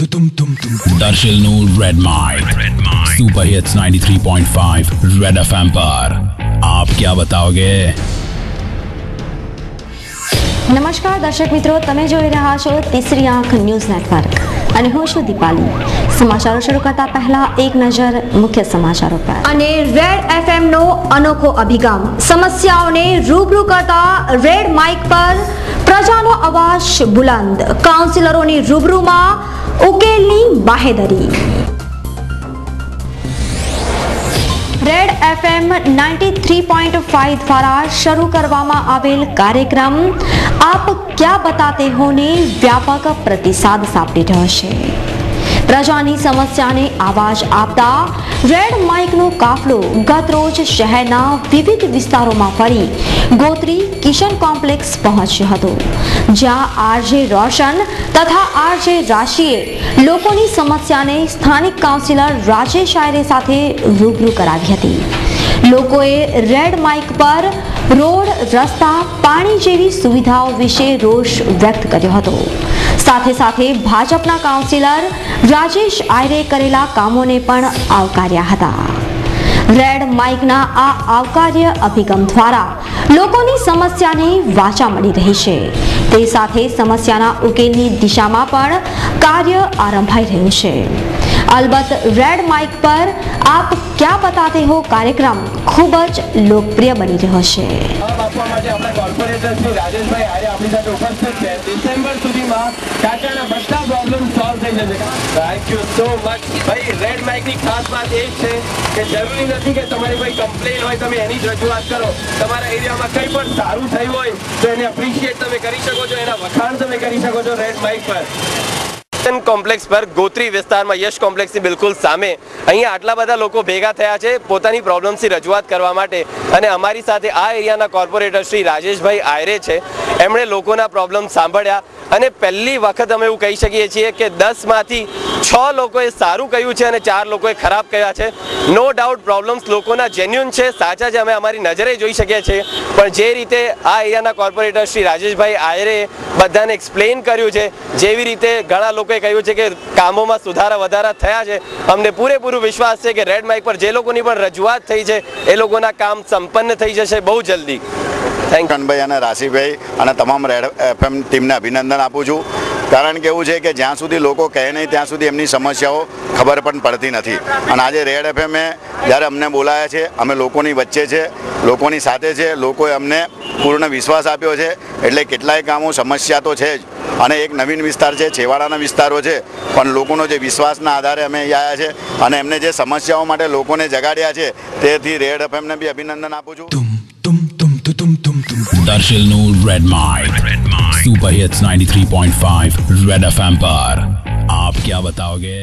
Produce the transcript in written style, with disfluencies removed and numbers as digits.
दर्शिलनूर Red mic super hits 93.5 Red FM पर आप क्या बताओगे। નમસ્કાર દર્શક મિત્રો, તમે જોઈ રહ્યા છો તીસરી આંખ ન્યૂઝ નેટવર્ક અને હું છું દીપાલી। સમાચારો શરૂ કરતા પહેલા એક નજર મુખ્ય સમાચારો પર। અને રેડ એફએમ નો અનોખો અભિગમ, સમસ્યાઓને રૂબરૂ કરતા રેડ માઇક પર પ્રજાનો અવાજ બુલંદ, કાઉન્સિલરોની રૂબરૂમાં ઉકેલની બાહેધરી। रेड एफएम 93.5 द्वारा शुरू करवामा आवेल कार्यक्रम आप क्या बताते हो ने व्यापक प्रतिसाद सापड़ी रह्यो छे। प्रजानी समस्याने आवाज आपता रेड माइक नो काफलो गत रोज शहरना विविध विस्तारों फरी गोत्री किशन कॉम्प्लेक्स पहुंच्यो हतो, ज्यां आरजे रोशन तथा आरजे राशीए लोकोनी समस्याने स्थानिक काउंसिलर राजेश आयरे साथे रूबरू करावी हती। लोकोए रेड माइक पर रोड, रस्ता, पाणी जेवी सुविधाओं विषे रोष व्यक्त कर्यो हतो। साथे साथे भाजपना काउंसिलर राजेश आयरे करेला कामोने पण आवकार्या हता। रेड माइकना आ आवकार्य अभिगम द्वारा लोकोनी समस्याने वाचा मળી રહી છે, તે સાથે સમસ્યાના ઉકેલની દિશામાં પણ કાર્ય આરંભાઈ રહ્યું છે। अलबत्त रेड माइक पर आप क्या बताते हो कार्यक्रम खूब ज लोकप्रिय बनी रह्यो छे। કોર્પોરેટર શ્રી રાજેશભાઈ આર્ય આપણી સાથે ઉપસ્થિત છે। ડિસેમ્બર સુધીમાં કાકાના બધા પ્રોબ્લેમ સોલ્વ થઈ જશે। થેન્ક યુ સો મચ ભાઈ। રેડ માઇકની ખાસ વાત એ છે કે જરૂરી નથી કે તમારી કોઈ કમ્પ્લેન હોય તમે એની જ રજૂઆત કરો। તમારા એરિયામાં કંઈ પણ સારું થયું હોય તો એને એપ્રિશિએટ તમે કરી શકો છો, એના વખાણ તમે કરી શકો છો રેડ માઇક પર। કોમ્પ્લેક્સ પર ગોત્રી વિસ્તારમાં યશ કોમ્પ્લેક્સની બિલકુલ સામે અહીંયા આટલા બધા લોકો ભેગા થયા છે પોતાની પ્રોબ્લેમ્સની રજૂઆત કરવા માટે, અને અમારી સાથે આ એરિયાના કોર્પોરેટર શ્રી રાજેશભાઈ આયરે છે। એમણે લોકોના પ્રોબ્લેમ સાંભળ્યા અને પહેલી વખત અમે એવું કહી શકીએ છીએ કે 10 માંથી 6 લોકોએ સારું કહ્યું છે અને 4 લોકોએ ખરાબ કહ્યા છે। નો ડાઉટ પ્રોબ્લેમ્સ લોકોના જેન્યુઅન છે, સાચા છે, અમે અમારી નજરે જોઈ શકીએ છીએ। પણ જે રીતે આ એરિયાના કોર્પોરેટર શ્રી રાજેશભાઈ આયરે બધાને એક્સપ્લેન કર્યું છે, જેવી રીતે ઘણા લોકોએ કહ્યું છે કે કામોમાં સુધારા વધારા થયા છે, અમને પૂરેપૂરો વિશ્વાસ છે કે રેડ માઇક પર જે લોકોની પણ રજૂઆત થઈ છે એ લોકોના કામ સંપન્ન થઈ જશે બહુ જલ્દી। કનભાઈ અને રાશીભાઈ અને તમામ રેડ એફએમ ટીમને અભિનંદન આપું છું, કારણ કે એવું છે કે જ્યાં સુધી લોકો કહે નહીં ત્યાં સુધી એમની સમસ્યાઓ ખબર પણ પડતી નથી। અને આજે રેડ એફએમે જ્યારે અમને બોલાયા છે, અમે લોકોની વચ્ચે છે, લોકોની સાથે છે, લોકોએ અમને પૂર્ણ વિશ્વાસ આપ્યો છે। એટલે કેટલાય કામો સમસ્યા તો છે જ, અને એક નવીન વિસ્તાર છે, છેવાડાના વિસ્તારો છે, પણ લોકોનો જે વિશ્વાસના આધારે અમે અહીં આવ્યા છે અને એમને જે સમસ્યાઓ માટે લોકોને જગાડ્યા છે તેથી રેડ એફએમને બી અભિનંદન આપું છું। दर्शिलनूर Red mic super hits 93.5 Red FM पर आप क्या बताओगे।